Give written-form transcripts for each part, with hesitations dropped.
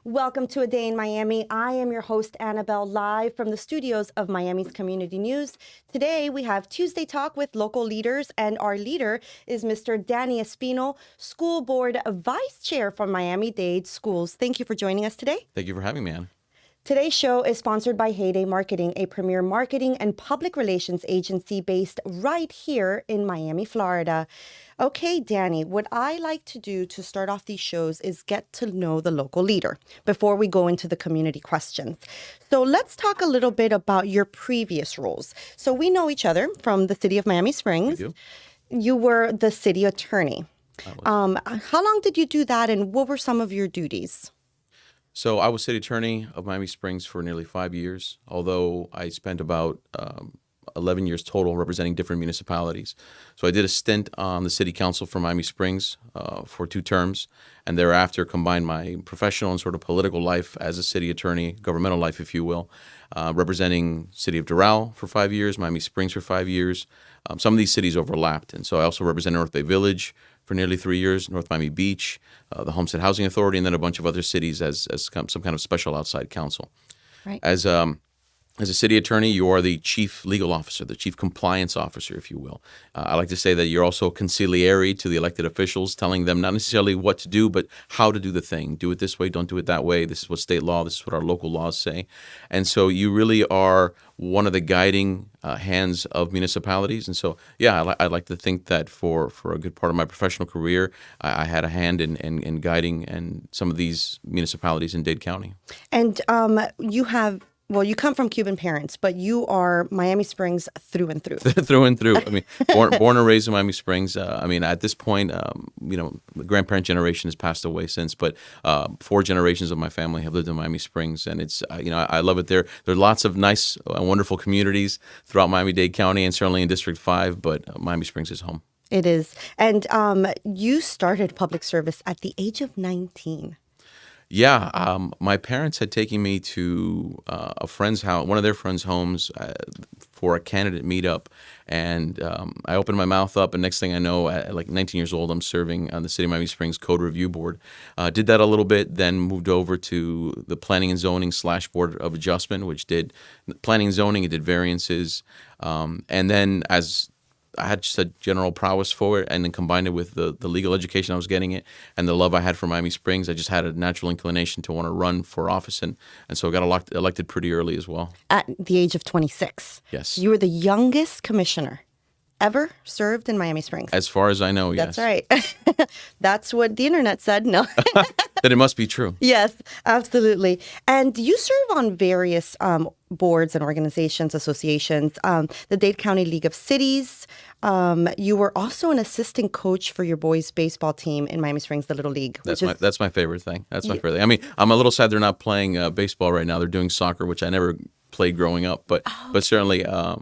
Welcome to A Day in Miami. I am your host, Anabel, live from the studios of Miami's Community News. Today, we have Tuesday Talk with local leaders, and our leader is Mr. Danny Espino, School Board Vice Chair for Miami-Dade Schools. Thank you for joining us today. Thank you for having me, Ann. Today's show is sponsored by Heyday Marketing, a premier marketing and public relations agency based right here in Miami, Florida. Okay, Danny, what I like to do to start off these shows is get to know the local leader before we go into the community questions. So let's talk a little bit about your previous roles. So we know each other from the city of Miami Springs. We do. You were the city attorney. How long did you do that, and what were some of your duties? So I was city attorney of Miami Springs for nearly 5 years, although I spent about 11 years total representing different municipalities. So I did a stint on the city council for Miami Springs for 2 terms, and thereafter combined my professional and sort of political life as a city attorney, governmental life, if you will, representing city of Doral for 5 years, Miami Springs for 5 years. Some of these cities overlapped, and so I also represented North Bay Village for nearly 3 years, North Miami Beach, the Homestead Housing Authority, and then a bunch of other cities as some kind of special outside counsel. Right. As a city attorney, you are the chief legal officer, the chief compliance officer, if you will. I like to say that you're also conciliary to the elected officials, telling them not necessarily what to do, but how to do the thing. Do it this way, don't do it that way. This is what state law, this is what our local laws say. And so you really are one of the guiding hands of municipalities. And so, yeah, I like to think that for a good part of my professional career, I had a hand in guiding and some of these municipalities in Dade County. And you come from Cuban parents, but you are Miami Springs through and through. Through and through. I mean, born and raised in Miami Springs. At this point, the grandparent generation has passed away since, but 4 generations of my family have lived in Miami Springs, and it's I love it there. There are lots of nice, wonderful communities throughout Miami-Dade County, and certainly in District 5, but Miami Springs is home. It is. And you started public service at the age of 19. Yeah, my parents had taken me to a friend's house, one of their friends' homes, for a candidate meetup, and I opened my mouth up, and next thing I know, at like 19 years old, I'm serving on the City of Miami Springs Code Review Board. Did that a little bit, then moved over to the Planning and Zoning / Board of Adjustment, which did planning and zoning, it did variances, and then as I had just a general prowess for it, and then combined it with the legal education I was getting it and the love I had for Miami Springs, I just had a natural inclination to want to run for office, and so I got elected pretty early as well. At the age of 26. Yes. You were the youngest commissioner ever served in Miami Springs. As far as I know, That's yes. right. That's what the internet said. No. Then it must be true. Yes, absolutely. And you serve on various boards and organizations, associations, the Dade County League of Cities. You were also an assistant coach for your boys' baseball team in Miami Springs, the Little League. That's my favorite thing. That's my favorite thing. I mean, I'm a little sad they're not playing baseball right now. They're doing soccer, which I never played growing up, but certainly, I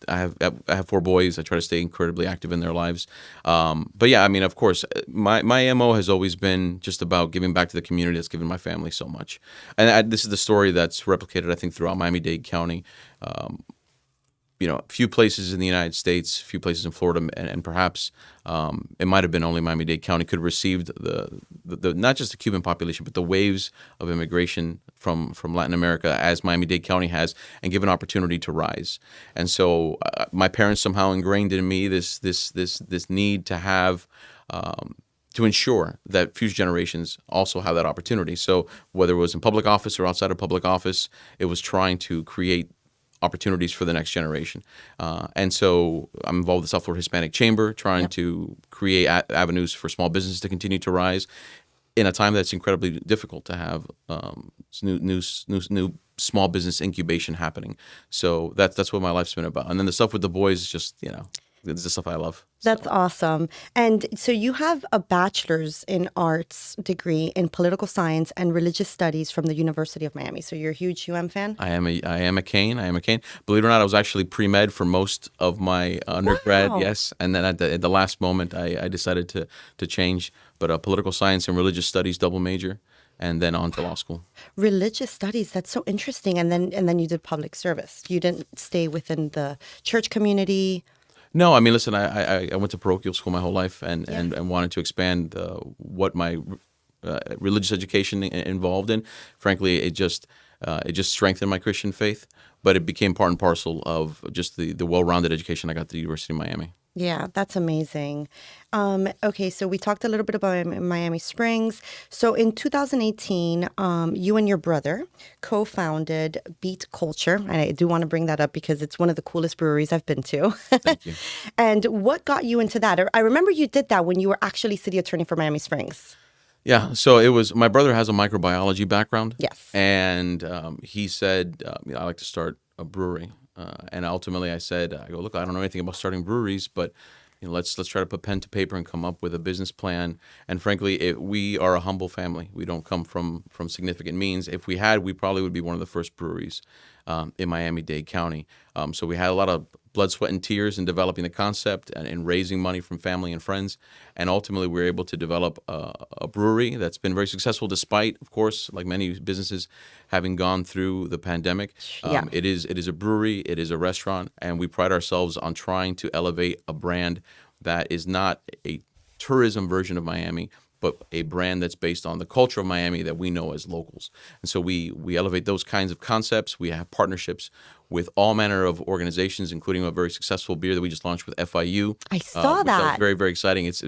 have 4 boys. I try to stay incredibly active in their lives. But yeah, I mean, of course, my MO has always been just about giving back to the community that's given my family so much. And this is the story that's replicated, I think, throughout Miami-Dade County. Few places in the United States, few places in Florida, and perhaps it might have been only Miami-Dade County could have received the not just the Cuban population, but the waves of immigration from Latin America as Miami-Dade County has, and given opportunity to rise. And so my parents somehow ingrained in me this need to have to ensure that future generations also have that opportunity. So whether it was in public office or outside of public office, it was trying to create opportunities for the next generation. And so I'm involved with the South Florida Hispanic Chamber, trying to create avenues for small businesses to continue to rise in a time that's incredibly difficult to have new small business incubation happening. So that's what my life's been about. And then the stuff with the boys is just, it's the stuff I love. That's awesome. And so you have a bachelor's in arts degree in political science and religious studies from the University of Miami. So you're a huge UM fan? I am a Cane. Believe it or not, I was actually pre-med for most of my undergrad. Wow. Yes. And then at the last moment, I decided to change. But political science and religious studies double major, and then on to law school. Religious studies, that's so interesting. And then you did public service. You didn't stay within the church community. No, I mean, listen, I went to parochial school my whole life and wanted to expand what my religious education involved in. Frankly, it just strengthened my Christian faith, but it became part and parcel of just the well-rounded education I got at the University of Miami. Yeah, that's amazing. Okay, so we talked a little bit about Miami Springs. So in 2018, you and your brother co-founded Beat Culture. And I do want to bring that up because it's one of the coolest breweries I've been to. Thank you. And what got you into that? I remember you did that when you were actually city attorney for Miami Springs. Yeah, so it was, my brother has a microbiology background. Yes. And he said, I'd like to start a brewery. And ultimately I said, look, I don't know anything about starting breweries, but let's try to put pen to paper and come up with a business plan. And frankly, we are a humble family. We don't come from significant means. If we had, we probably would be one of the first breweries in Miami-Dade County. So we had a lot of blood, sweat, and tears in developing the concept and raising money from family and friends. And ultimately, we were able to develop a brewery that's been very successful despite, of course, like many businesses, having gone through the pandemic. Yeah. It is a brewery, it is a restaurant, and we pride ourselves on trying to elevate a brand that is not a tourism version of Miami, but a brand that's based on the culture of Miami that we know as locals. And so we elevate those kinds of concepts. We have partnerships with all manner of organizations, including a very successful beer that we just launched with FIU. I saw which that. was very, very exciting. It's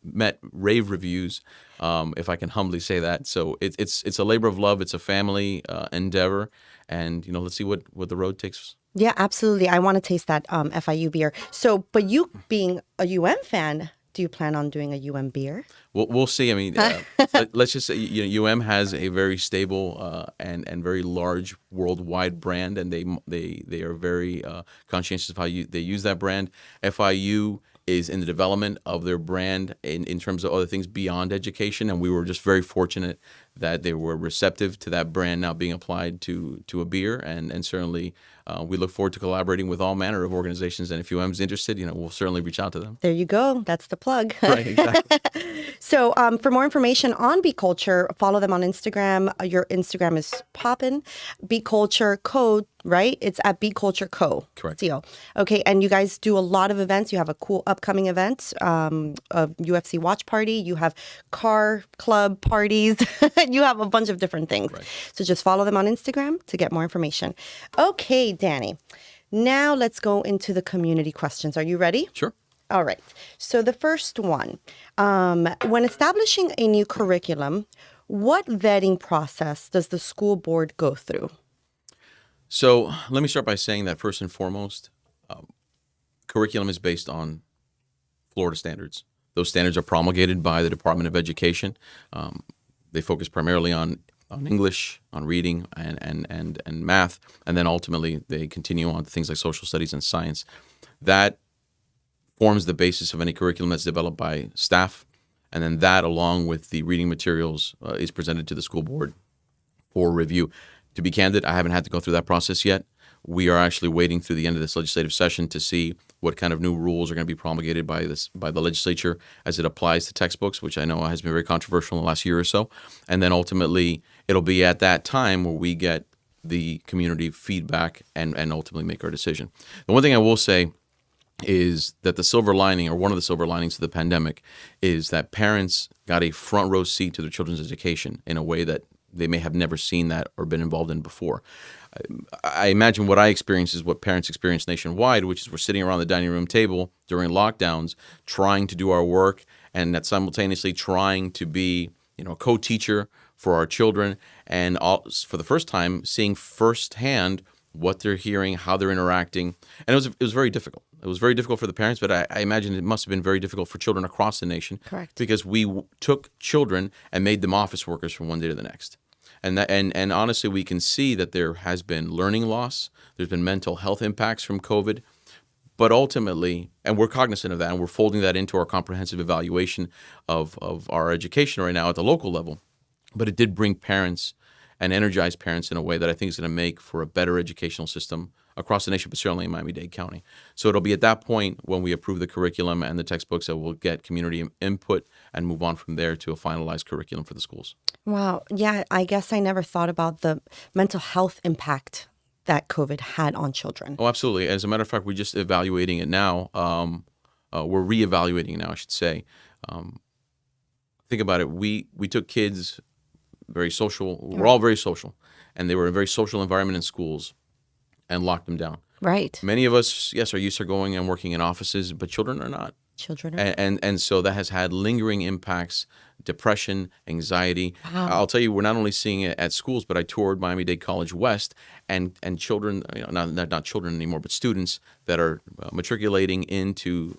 met rave reviews, if I can humbly say that. So it's a labor of love. It's a family endeavor, and let's see what the road takes. Yeah, absolutely. I want to taste that FIU beer. So, but you being a UM fan, do you plan on doing a UM beer? We'll see. I mean, let's just say UM has a very stable and very large worldwide brand, and they are very conscientious of how they use that brand. FIU is in the development of their brand in terms of other things beyond education, and we were just very fortunate that they were receptive to that brand now being applied to a beer, and certainly we look forward to collaborating with all manner of organizations, and if UM's interested, we'll certainly reach out to them. There you go. That's the plug. Right, exactly. So for more information on Beat Culture, follow them on Instagram. Your Instagram is poppin'. Beat Culture Co., right? It's at Beat Culture Co. Correct. CO. Okay, and you guys do a lot of events. You have a cool upcoming event, a UFC watch party. You have car club parties. You have a bunch of different things. Right. So just follow them on Instagram to get more information. Okay, Danny. Now let's go into the community questions. Are you ready? Sure. All right. So the first one, when establishing a new curriculum, what vetting process does the school board go through? So let me start by saying that first and foremost, curriculum is based on Florida standards. Those standards are promulgated by the Department of Education. They focus primarily on English, on reading, and math, and then ultimately they continue on to things like social studies and science. That forms the basis of any curriculum that's developed by staff, and then that, along with the reading materials, is presented to the school board for review. To be candid, I haven't had to go through that process yet. We are actually waiting through the end of this legislative session to see what kind of new rules are going to be promulgated by the legislature as it applies to textbooks, which I know has been very controversial in the last year or so. And then ultimately, it'll be at that time where we get the community feedback and ultimately make our decision. The one thing I will say is that the silver lining, or one of the silver linings of the pandemic, is that parents got a front row seat to their children's education in a way that they may have never seen that or been involved in before. I imagine what I experience is what parents experience nationwide, which is we're sitting around the dining room table during lockdowns trying to do our work, and that simultaneously trying to be a co-teacher for our children, and for the first time seeing firsthand what they're hearing, how they're interacting. And it was very difficult. It was very difficult for the parents, but I imagine it must have been very difficult for children across the nation. Correct. Because we took children and made them office workers from one day to the next. And honestly, we can see that there has been learning loss. There's been mental health impacts from COVID. But ultimately, and we're cognizant of that, and we're folding that into our comprehensive evaluation of our education right now at the local level. But it did bring parents and energize parents in a way that I think is going to make for a better educational system across the nation, but certainly in Miami-Dade County. So it'll be at that point when we approve the curriculum and the textbooks that we'll get community input and move on from there to a finalized curriculum for the schools. Wow. Yeah, I guess I never thought about the mental health impact that COVID had on children. Oh, absolutely. As a matter of fact, we're just evaluating it now. We're reevaluating it now, I should say. think about it. We took kids very social. We're Right. all very social, and they were in a very social environment in schools, and locked them down. Right. Many of us, yes, are used to going and working in offices, but children are not. Children are. And so that has had lingering impacts, depression, anxiety. Wow. I'll tell you, we're not only seeing it at schools, but I toured Miami-Dade College West, and children, not children anymore, but students that are matriculating into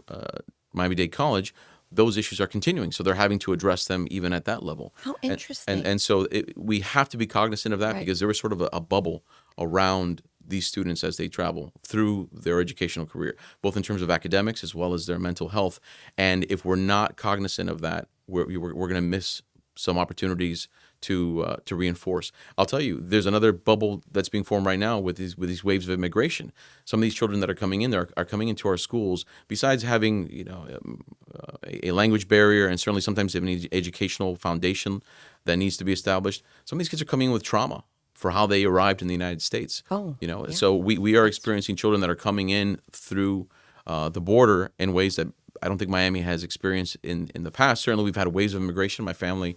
Miami-Dade College. Those issues are continuing, so they're having to address them even at that level. How And interesting. and so we have to be cognizant of that, Right. because there was sort of a bubble around these students as they travel through their educational career, both in terms of academics as well as their mental health. And if we're not cognizant of that, we're going to miss some opportunities to reinforce. I'll tell you, there's another bubble that's being formed right now with these waves of immigration. Some of these children that are coming in there are coming into our schools. Besides having a language barrier, and certainly sometimes they have an educational foundation that needs to be established, some of these kids are coming in with trauma for how they arrived in the United States. Oh, yeah. So we are experiencing children that are coming in through the border in ways that I don't think Miami has experienced in the past. Certainly, we've had waves of immigration. My family,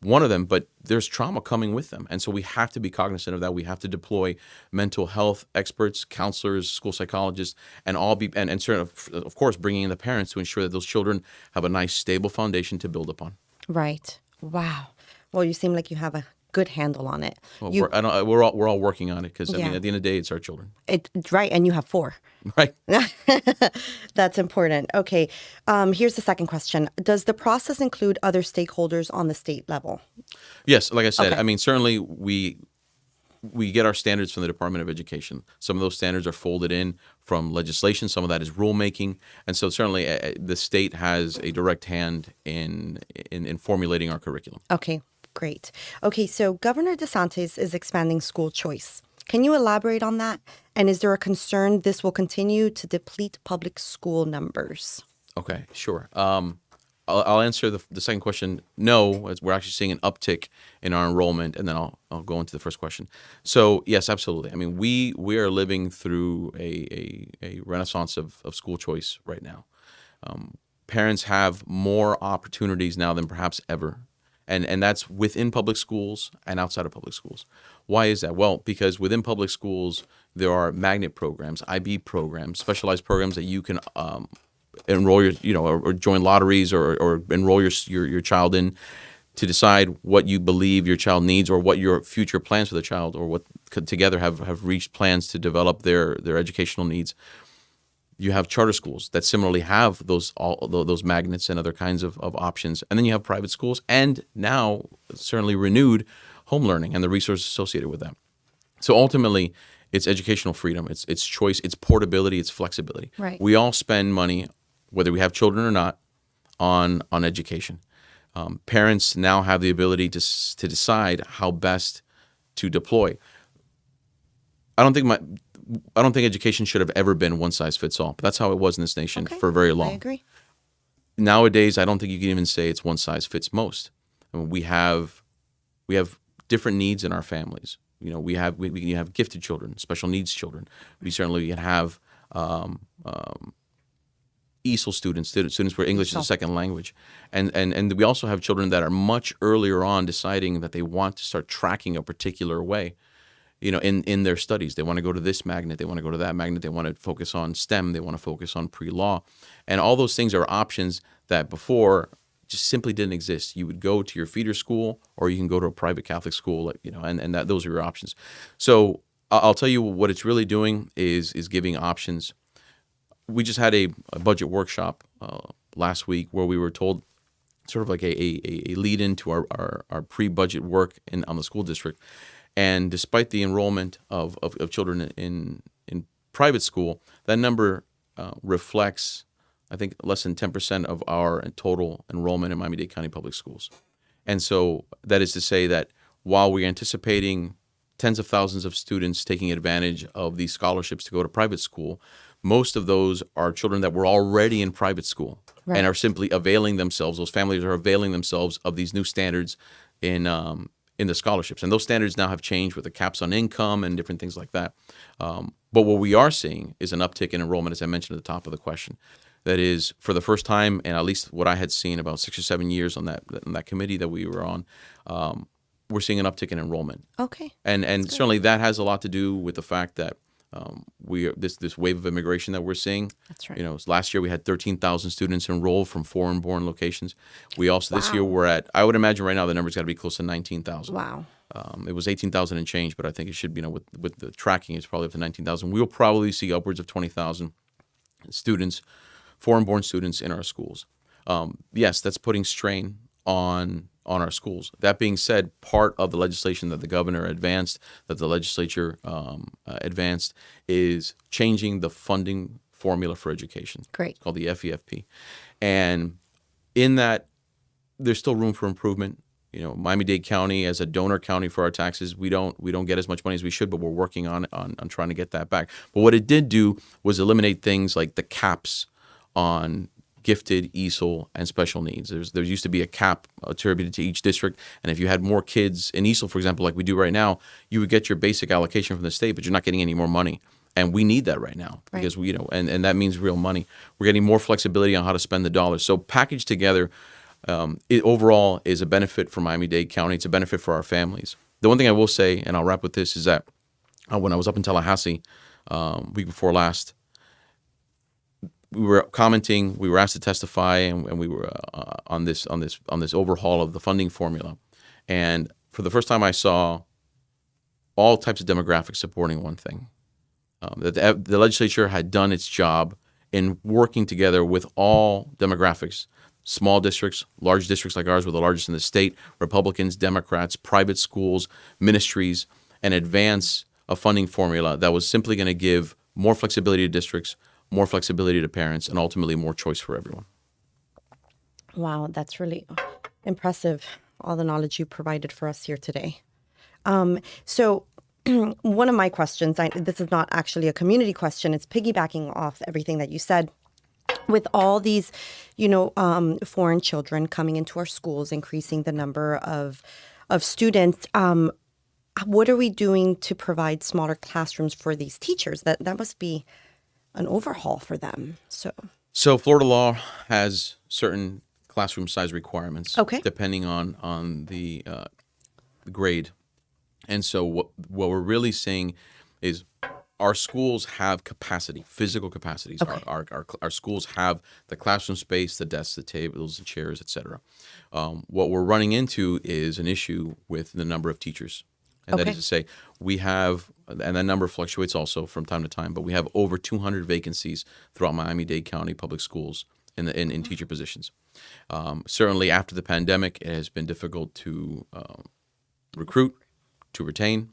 one of them, but there's trauma coming with them, and so we have to be cognizant of that. We have to deploy mental health experts, counselors, school psychologists, and certainly, of course, bringing in the parents to ensure that those children have a nice, stable foundation to build upon. Right. Wow. Well, you seem like you have a good handle on it. Well, You, we're all working on it, because I Yeah. mean, at the end of the day, it's our children, right, and you have 4. right? That's important. Okay. Here's the second question. Does the process include other stakeholders on the state level? Yes, like I said, Okay. I mean, certainly we get our standards from the Department of Education. Some of those standards are folded in from legislation. Some of that is rulemaking, and so certainly the state has a direct hand in formulating our curriculum. Okay, great. Okay, so Governor DeSantis is expanding school choice. Can you elaborate on that? And is there a concern this will continue to deplete public school numbers? Okay, sure. I'll answer the second question. No, as we're actually seeing an uptick in our enrollment, and then I'll go into the first question. So yes, absolutely. I mean, we are living through a renaissance of school choice right now. Parents have more opportunities now than perhaps ever. And that's within public schools and outside of public schools. Why is that? Well, because within public schools, there are magnet programs, IB programs, specialized programs that you can enroll or join lotteries or enroll your child in, to decide what you believe your child needs, or what your future plans for the child, or what together have reached plans to develop their educational needs. You have charter schools that similarly have those magnets and other kinds of options. And then you have private schools, and now certainly renewed home learning and the resources associated with that. So ultimately, it's educational freedom, it's choice, it's portability, it's flexibility. Right. We all spend money, whether we have children or not, on education. Parents now have the ability to decide how best to deploy. I don't think education should have ever been one size fits all. But that's how it was in this nation Okay, for very I long. agree. Nowadays, I don't think you can even say it's one size fits most. I mean, we have different needs in our families. We have gifted children, special needs children. We certainly have ESOL students where English is a second language, and we also have children that are much earlier on deciding that they want to start tracking a particular way. In their studies, they want to go to this magnet, they want to go to that magnet, they want to focus on STEM, they want to focus on pre-law, and all those things are options that before just simply didn't exist. You would go to your feeder school, or you can go to a private Catholic school, and those are your options. So I'll tell you what it's really doing is giving options. We just had a budget workshop last week where we were told, sort of like a lead into our pre-budget work on the school district. And despite the enrollment of children in private school, that number reflects, I think, less than 10% of our total enrollment in Miami-Dade County Public Schools. And so that is to say that while we're anticipating tens of thousands of students taking advantage of these scholarships to go to private school, most of those are children that were already in private school. Right. And are simply availing themselves. Those families are availing themselves of these new standards in the scholarships. And those standards now have changed with the caps on income and different things like that. But what we are seeing is an uptick in enrollment, as I mentioned at the top of the question. that is, for the first time, and at least what I had seen about 6 or 7 years on that committee that we were on, we're seeing an uptick in enrollment. Okay. And certainly that has a lot to do with the fact that this wave of immigration that we're seeing. That's right. You know, last year we had 13,000 students enrolled from foreign-born locations. We also this year we're at, I would imagine right now the number's got to be close to 19,000. Wow. It was 18,000 and change, but I think it should be, with the tracking, it's probably up to 19,000. We'll probably see upwards of 20,000 students, foreign-born students in our schools. Yes, that's putting strain on our schools. That being said, part of the legislation that the governor advanced, that the legislature advanced, is changing the funding formula for education. Great. It's called the FEFP. And in that, there's still room for improvement. You know, Miami-Dade County, as a donor county for our taxes, we don't get as much money as we should, but we're working on trying to get that back. But what it did do was eliminate things like the caps on gifted, ESOL, and special needs. There used to be a cap attributed to each district, and if you had more kids in ESOL, for example, like we do right now, you would get your basic allocation from the state, but you're not getting any more money. And we need that right now because we, and that means real money. We're getting more flexibility on how to spend the dollars. So packaged together, it overall is a benefit for Miami-Dade County. It's a benefit for our families. The one thing I will say, and I'll wrap with this, is that when I was up in Tallahassee week before last, we were commenting. We were asked to testify, and we were on this overhaul of the funding formula. And for the first time, I saw all types of demographics supporting one thing: that the legislature had done its job in working together with all demographics. Small districts, large districts like ours were the largest in the state, Republicans, Democrats, private schools, ministries, and advance a funding formula that was simply going to give more flexibility to districts, more flexibility to parents, and ultimately more choice for everyone. Wow, that's really impressive, all the knowledge you provided for us here today. So one of my questions, this is not actually a community question, it's piggybacking off everything that you said. With all these, foreign children coming into our schools, increasing the number of students, what are we doing to provide smaller classrooms for these teachers? That must be an overhaul for them. So Florida law has certain classroom size requirements, depending on the grade. And so what we're really saying is, our schools have capacity, physical capacities. Our schools have the classroom space, the desks, the tables, the chairs, etc. What we're running into is an issue with the number of teachers. And that is to say, we have, and that number fluctuates also from time to time, but we have over 200 vacancies throughout Miami-Dade County public schools in teacher positions. Certainly after the pandemic, it has been difficult to recruit, to retain.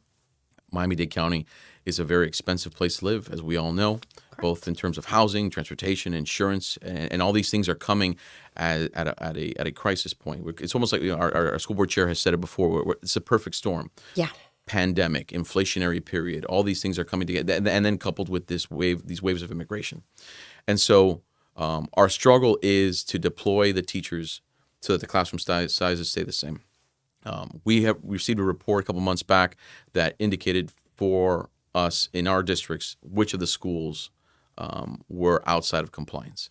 Miami-Dade County is a very expensive place to live, as we all know, both in terms of housing, transportation, insurance, and all these things are coming at a crisis point. It's almost like our school board chair has said it before. It's a perfect storm. Yeah. Pandemic, inflationary period, all these things are coming together, and then coupled with these waves of immigration. And so our struggle is to deploy the teachers so that the classroom sizes stay the same. We have received a report a couple months back that indicated for us in our districts which of the schools were outside of compliance.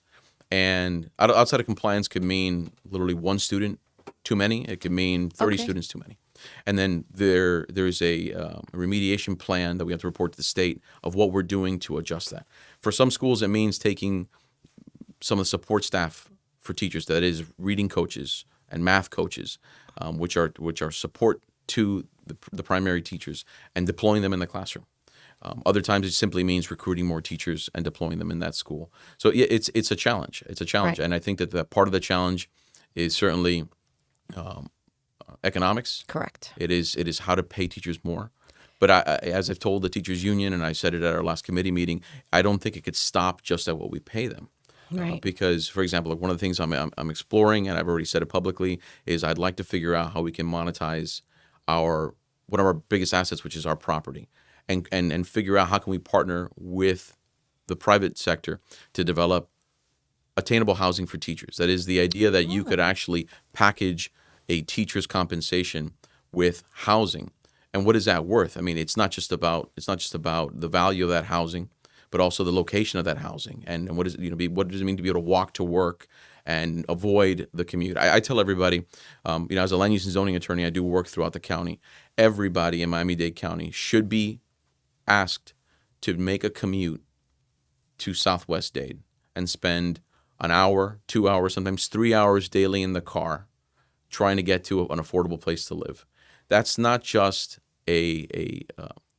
And outside of compliance could mean literally one student too many. It could mean 30 students too many. And then there's a remediation plan that we have to report to the state of what we're doing to adjust that. For some schools, it means taking some of the support staff for teachers, that is reading coaches and math coaches, which are support to the primary teachers, and deploying them in the classroom. Other times it simply means recruiting more teachers and deploying them in that school. So it's a challenge. It's a challenge, right. And I think that part of the challenge is certainly economics. Correct. It is how to pay teachers more. But as I've told the teachers union, and I said it at our last committee meeting, I don't think it could stop just at what we pay them. Right. Because, for example, like one of the things I'm exploring, and I've already said it publicly, is I'd like to figure out how we can monetize one of our biggest assets, which is our property, and figure out how can we partner with the private sector to develop attainable housing for teachers. That is the idea that you could actually package a teacher's compensation with housing. And what is that worth? I mean, it's not just about the value of that housing, but also the location of that housing and what does what does it mean to be able to walk to work and avoid the commute. I tell everybody, as a land use and zoning attorney, I do work throughout the county. Everybody in Miami-Dade County should be asked to make a commute to Southwest Dade and spend an hour, 2 hours, sometimes 3 hours daily in the car trying to get to an affordable place to live. That's not just a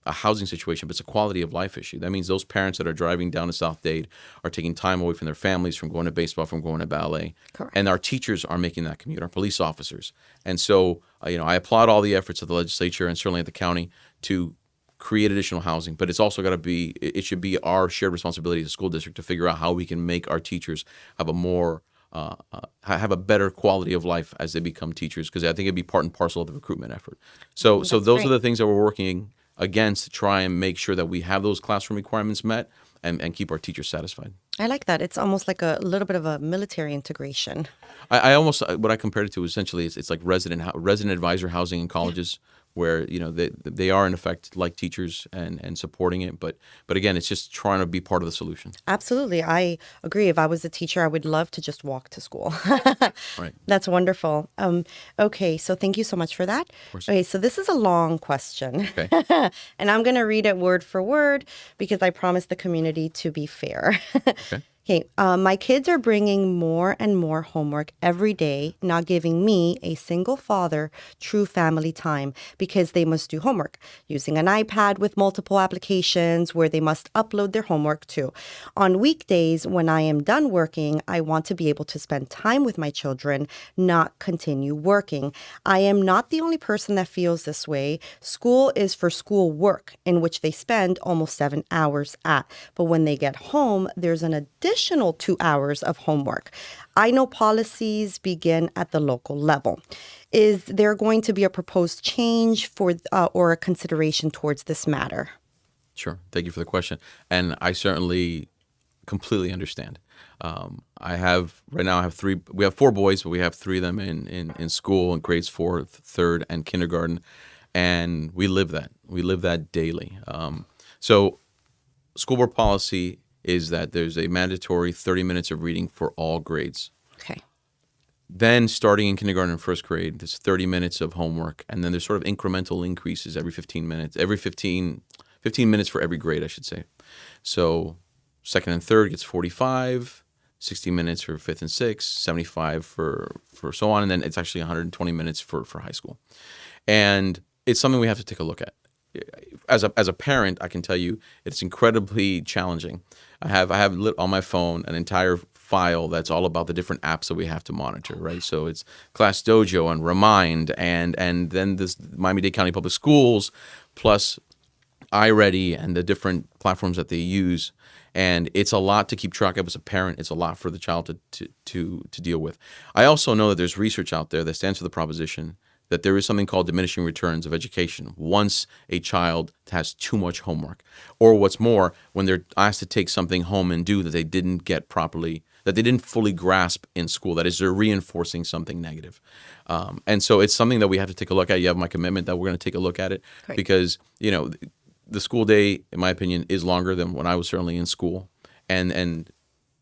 housing situation, but it's a quality of life issue. That means those parents that are driving down to South Dade are taking time away from their families, from going to baseball, from going to ballet. Correct. And our teachers are making that commute, our police officers. And so, I applaud all the efforts of the legislature and certainly at the county to create additional housing, but it's also got to be, it should be our shared responsibility as a school district to figure out how we can make our teachers have have a better quality of life as they become teachers, because I think it'd be part and parcel of the recruitment effort. So those great. are the things that we're working against to try and make sure that we have those classroom requirements met and keep our teachers satisfied. I like that. It's almost like a little bit of a military integration. I almost, what I compared it to essentially is it's like resident advisor housing in colleges, where they are in effect like teachers and supporting it, but again, it's just trying to be part of the solution. Absolutely. I agree. If I was a teacher, I would love to just walk to school. Right. That's wonderful. Okay, so thank you so much for that. Okay, so this is a long question. Okay. And I'm going to read it word for word because I promised the community to be fair. Okay. Okay, my kids are bringing more and more homework every day, not giving me, a single father, true family time because they must do homework using an iPad with multiple applications where they must upload their homework to. On weekdays, when I am done working, I want to be able to spend time with my children, not continue working. I am not the only person that feels this way. School is for school work, in which they spend almost 7 hours at. But when they get home, there's an additional 2 hours of homework. I know policies begin at the local level. Is there going to be a proposed change or a consideration towards this matter? Sure. Thank you for the question. And I certainly completely understand. I have we have 4 boys, but we have 3 of them in school in grades 4th, 3rd, and kindergarten. And we live that. We live that daily. So school board policy is that there's a mandatory 30 minutes of reading for all grades. Okay. Then starting in kindergarten and first grade, there's 30 minutes of homework. And then there's sort of incremental increases every 15 minutes, every 15 minutes for every grade, I should say. So second and third gets 45, 60 minutes for 5th and 6th, 75 for so on. And then it's actually 120 minutes for high school. And it's something we have to take a look at. As a parent, I can tell you it's incredibly challenging. I have lit on my phone an entire file that's all about the different apps that we have to monitor, right? So it's Class Dojo and Remind and then this Miami-Dade County Public Schools plus iReady and the different platforms that they use. And it's a lot to keep track of as a parent. It's a lot for the child to deal with. I also know that there's research out there that stands for the proposition that there is something called diminishing returns of education once a child has too much homework. Or what's more, when they're asked to take something home and do that they didn't get properly, that they didn't fully grasp in school. That is, they're reinforcing something negative. And so it's something that we have to take a look at. You have my commitment that we're going to take a look at it. Great. Because, the school day, in my opinion, is longer than when I was certainly in school. And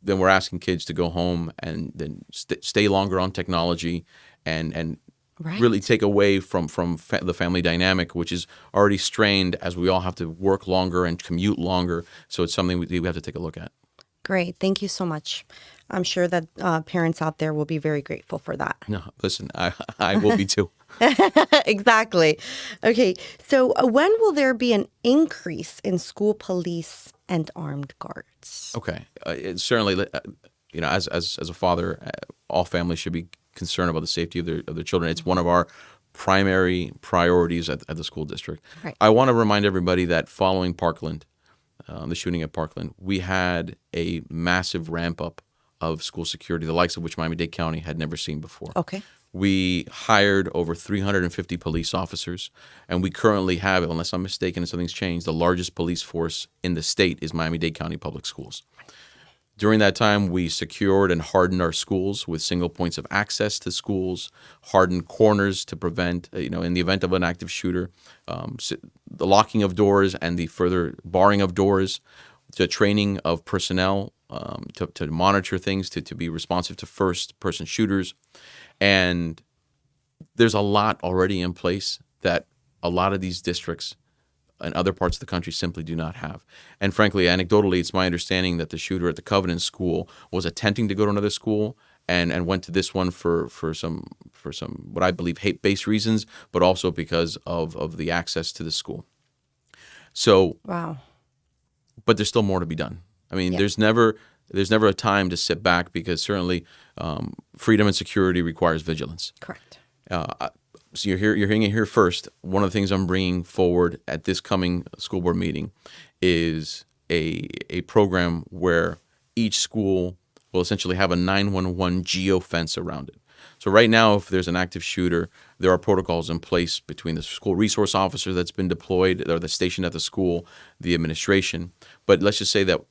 then we're asking kids to go home and then stay longer on technology and right. Really take away from the family dynamic, which is already strained as we all have to work longer and commute longer. So it's something we have to take a look at. Great. Thank you so much. I'm sure that parents out there will be very grateful for that. No, listen, I will be too. Exactly. Okay. So when will there be an increase in school police and armed guards? Okay. It's certainly, as a father, all families should be concerned about the safety of their children. It's one of our primary priorities at the school district. Right. I want to remind everybody that following Parkland, the shooting at Parkland, we had a massive ramp up of school security, the likes of which Miami-Dade County had never seen before. Okay. We hired over 350 police officers, and we currently have, unless I'm mistaken and something's changed, the largest police force in the state is Miami-Dade County Public Schools. During that time, we secured and hardened our schools with single points of access to schools, hardened corners to prevent, in the event of an active shooter, the locking of doors and the further barring of doors. to training of personnel to monitor things, to be responsive to first-person shooters. And there's a lot already in place that a lot of these districts and other parts of the country simply do not have. And frankly, anecdotally, it's my understanding that the shooter at the Covenant School was attempting to go to another school and went to this one for some what I believe hate-based reasons, but also because of the access to the school. So, Wow. but there's still more to be done. I mean, Yeah. there's never a time to sit back, because certainly freedom and security requires vigilance. Correct. So you're hearing it here first. One of the things I'm bringing forward at this coming school board meeting is a program where each school will essentially have a 911 geofence around it. So right now, if there's an active shooter, there are protocols in place between the school resource officer that's been deployed or that's stationed at the school, the administration. But let's just say that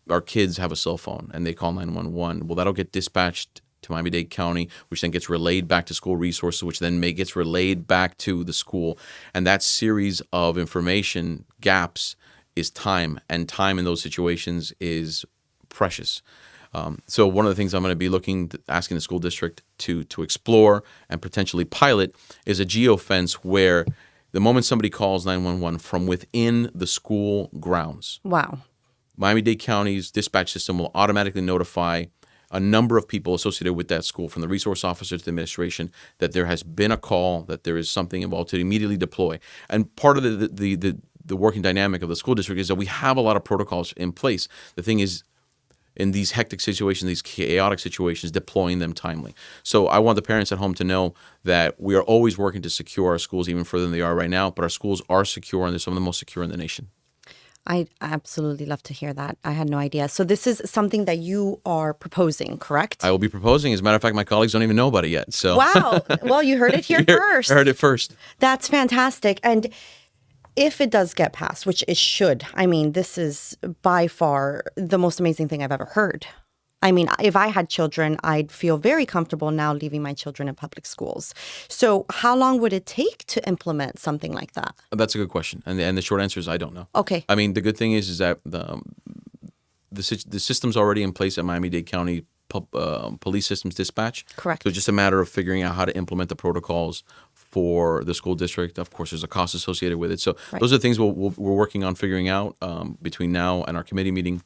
our kids have a cell phone and they call 911. Well, that'll get dispatched to Miami-Dade County, which then gets relayed back to school resources, which then gets relayed back to the school. And that series of information gaps is time, and time in those situations is precious. So one of the things I'm going to be asking the school district to explore and potentially pilot is a geofence where the moment somebody calls 911 from within the school grounds, Wow. Miami-Dade County's dispatch system will automatically notify a number of people associated with that school, from the resource officer to the administration, that there has been a call, that there is something involved, to immediately deploy. And part of the working dynamic of the school district is that we have a lot of protocols in place. The thing is, in these hectic situations, these chaotic situations, deploying them timely. So I want the parents at home to know that we are always working to secure our schools even further than they are right now, but our schools are secure, and they're some of the most secure in the nation. I absolutely love to hear that. I had no idea. So this is something that you are proposing, correct? I will be proposing. As a matter of fact, my colleagues don't even know about it yet. So Wow. Well, you heard it here first. Heard it first. That's fantastic. And if it does get passed, which it should, I mean, this is by far the most amazing thing I've ever heard. I mean, if I had children, I'd feel very comfortable now leaving my children in public schools. So how long would it take to implement something like that? That's a good question. And the short answer is I don't know. Okay. I mean, the good thing is that the system's already in place at Miami-Dade County Police Systems Dispatch. Correct. So it's just a matter of figuring out how to implement the protocols for the school district. Of course, there's a cost associated with it. So those are the things we're working on figuring out between now and our committee meeting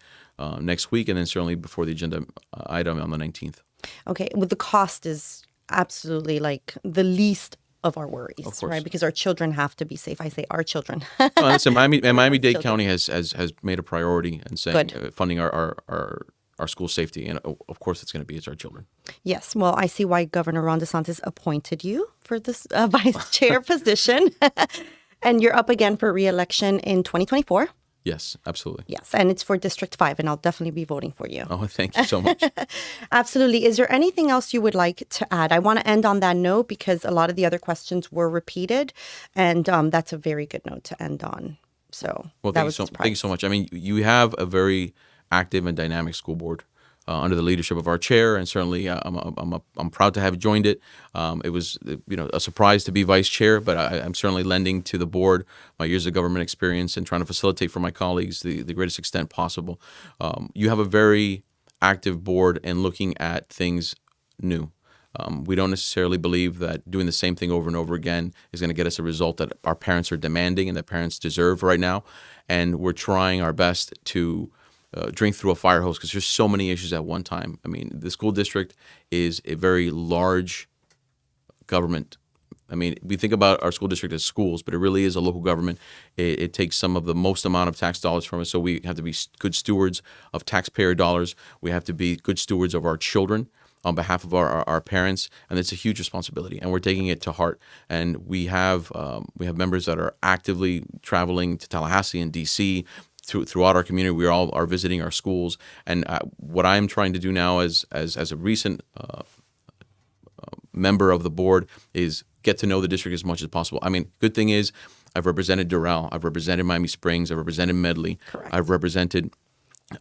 next week, and then certainly before the agenda item on the 19th. Okay. Well, the cost is absolutely like the least of our worries, Of course. right? Because our children have to be safe. I say our children. No, listen, Miami-Dade Children. County has made a priority in saying funding our school safety, and of course it's our children. Yes. Well, I see why Governor Ron DeSantis appointed you for this vice chair position. And you're up again for re-election in 2024. Yes, absolutely. Yes. And it's for District 5, and I'll definitely be voting for you. Oh, thank you so much. Absolutely. Is there anything else you would like to add? I want to end on that note because a lot of the other questions were repeated, and that's a very good note to end on. So Thank you so much. I mean, you have a very active and dynamic school board under the leadership of our chair, and certainly I'm proud to have joined it. It was a surprise to be vice chair, but I'm certainly lending to the board my years of government experience and trying to facilitate for my colleagues the greatest extent possible. You have a very active board in looking at things new. We don't necessarily believe that doing the same thing over and over again is going to get us a result that our parents are demanding and that parents deserve right now. And we're trying our best to drink through a fire hose because there's so many issues at one time. I mean, the school district is a very large government. I mean, we think about our school district as schools, but it really is a local government. It takes some of the most amount of tax dollars from us, so we have to be good stewards of taxpayer dollars. We have to be good stewards of our children on behalf of our parents, and it's a huge responsibility, and we're taking it to heart. And we have members that are actively traveling to Tallahassee and D.C., throughout our community. We all are visiting our schools, and what I'm trying to do now as a recent member of the board is get to know the district as much as possible. I mean, good thing is I've represented Doral, I've represented Miami Springs, I've represented Medley, Correct. I've represented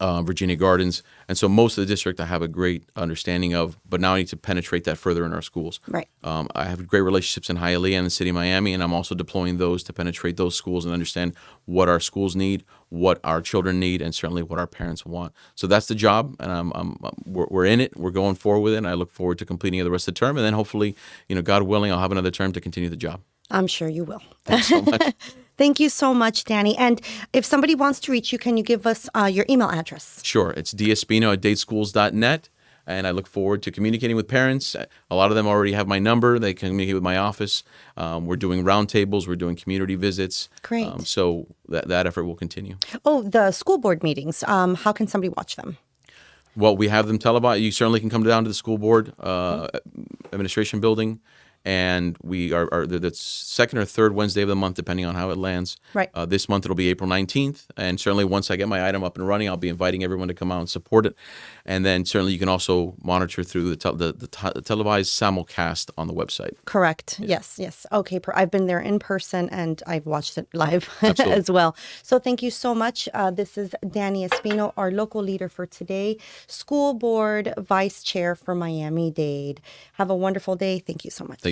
Virginia Gardens. And so most of the district I have a great understanding of, but now I need to penetrate that further in our schools. Right. I have great relationships in Hialeah and the city of Miami, and I'm also deploying those to penetrate those schools and understand what our schools need, what our children need, and certainly what our parents want. So that's the job, and we're in it. We're going forward with it, and I look forward to completing it the rest of the term. And then hopefully, God willing, I'll have another term to continue the job. I'm sure you will. Thanks so much. Thank you so much, Danny. And if somebody wants to reach you, can you give us your email address? Sure. It's despino@dadeschools.net. And I look forward to communicating with parents. A lot of them already have my number. They can communicate with my office. We're doing roundtables. We're doing community visits. Great. So that effort will continue. Oh, the school board meetings. How can somebody watch them? Well, we have them televised. You certainly can come down to the school board administration building. And we are the second or third Wednesday of the month, depending on how it lands. Right. This month it'll be April 19th. And certainly once I get my item up and running, I'll be inviting everyone to come out and support it. And then certainly you can also monitor through the televised simulcast on the website. Correct. Yes. Okay. I've been there in person and I've watched it live Absolutely. as well. So thank you so much. This is Danny Espino, our local leader for today, school board vice chair for Miami-Dade. Have a wonderful day. Thank you so much.